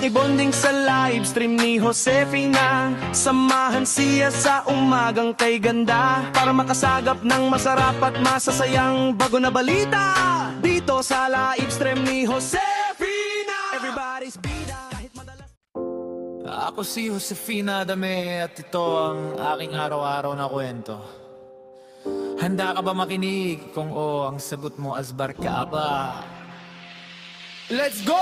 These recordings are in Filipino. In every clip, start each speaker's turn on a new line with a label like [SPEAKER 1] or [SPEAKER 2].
[SPEAKER 1] Makibonding sa live stream ni Josefina, samahan siya sa umagang kay ganda, para makasagap ng masarap at masasayang bago na balita. Dito sa live stream ni Josefina, everybody's bida kahit madalas.
[SPEAKER 2] Ako si Josefina Adame at ito ang aking araw-araw na kwento. Handa ka ba makinig? Kung oo, ang sagot mo asbar ka ba? Let's go!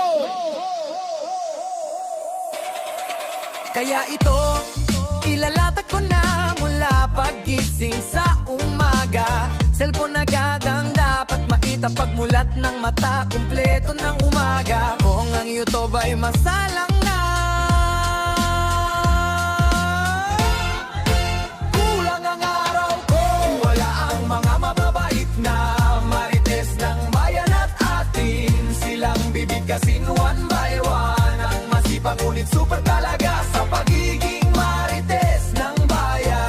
[SPEAKER 3] Kaya ito, ilalatag ko na mula paggising sa umaga. Cellphone agad ang dapat maitapagmulat ng mata, kumpleto ng umaga. Kung ang YouTube ay masalang na, kulang ang araw ko. Wala ang mga mababait na marites ng bayan at atin. Silang bibigkasin one by one, ang masipag ngunit super talaga sa pagiging marites ng bayan.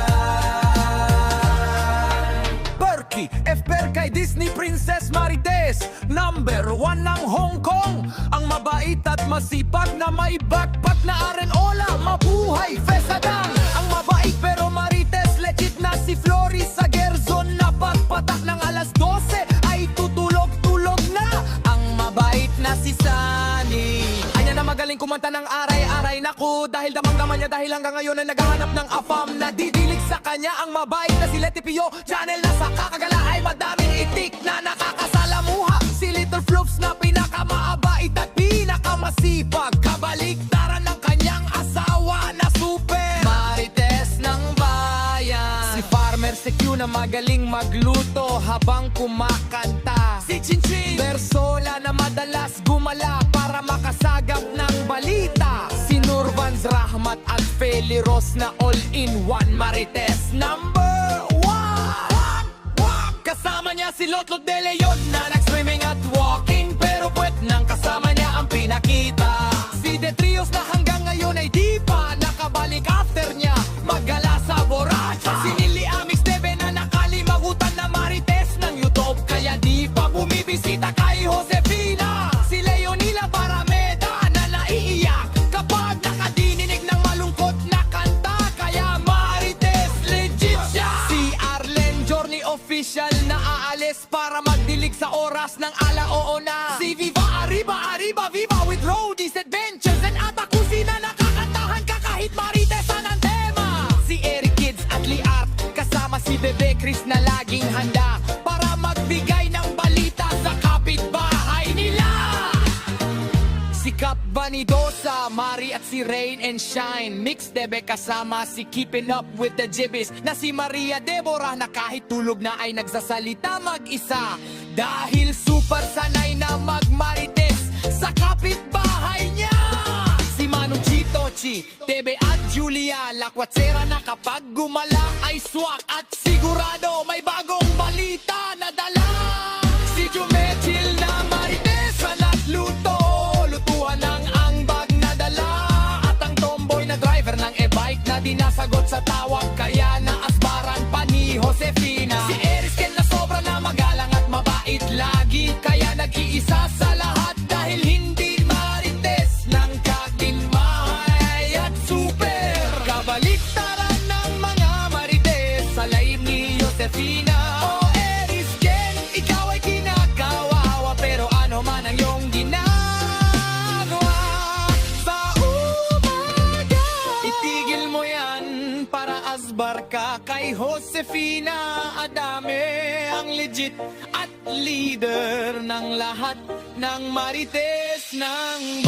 [SPEAKER 3] Perky, FPR kay Disney Princess Marites, number 1 ng Hong Kong. Ang mabait at masipag na may backpack na arenola, mabuhay Fesadang. Ang mabait pero marites, legit na si Floris sa Gerzon, na pagpatak ng alas 12 ay tutulog-tulog na. Ang mabait na si Sunny, anya na magaling kumanta ng aray-aray. Naku, dahil damang-dama niya, dahil hanggang ngayon ay naghahanap ng afam. Nadidilig sa kanya ang mabait na si Leti Pio. Channel na sa kakagala ay madaming itik na nakakasalamuha. Si Little Flops na pinakamaabait at pinakamasipag, kabaliktaran ng kanyang asawa na super marites ng bayan. Si Farmer si Q na magaling magluto habang kumakanta. Si Chinchin Bersola na madalas gumala para makasagap ng balita. Si Nurvans Rahmat at Feli Ros na all-in-one marites number 1. Kasama niya si Lotlot de Leon na nag-swimming at walking, pero puwet nang kasama niya ang pinakita. Si Detrios na hanggang ngayon ay di pa nakabalik after niya maggala sa Borracha. Si Nili Amix Debe na nakalimagutan na marites ng YouTube, kaya di pa bumibisita kay Josefina. Si Leonila Barameda na naiiyak kapag nakadininig ng malungkot na kanta, kaya marites legit siya. Si Arlen Journey official na aalis para magdilig sa oras ng alaoo na. Si Viva Arriba Arriba Viva with Roadies Adventures and Atakusi na nakakantahan ka kahit maritesan ang tema. Si Eric Kids at Liart kasama si Bebe Chris na laging handa para magbigay ng balita sa kapitbahay nila. Si Cap Vanidosa, Mari at si Rain and Shine, Mix Debe kasama si Keeping Up with the Jibbies na si Maria Deborah na kahit tulog na ay nagsasalita mag-isa, dahil super sanay na magmarites sa kapitbahay niya. Si Manu Chito, Chi, Tebe at Julia Lakwatsera na kapag gumala ay swak at sigurado may bagong balita na dala. Si Jumechil na marites na nagluto, lutuan ng angbag na dala, at ang tomboy na driver ng e-bike na dinasagot sa tawag, kaya naasbaran pa ni Josefina. Si Erisken na sobra na magalang at mabait lagi, kaya nag-iisa sa lahat dahil hindi marites ng kaginmahay at super. Kabaliktaran ng mga marites sa laim ni Josefina. O Erisken, ikaw ay kinakawawa, pero ano man ang iyong ginagawa sa umaga, itigil mo yan para asbar ka kay Josefina Adame, ang legit at leader ng lahat ng marites ng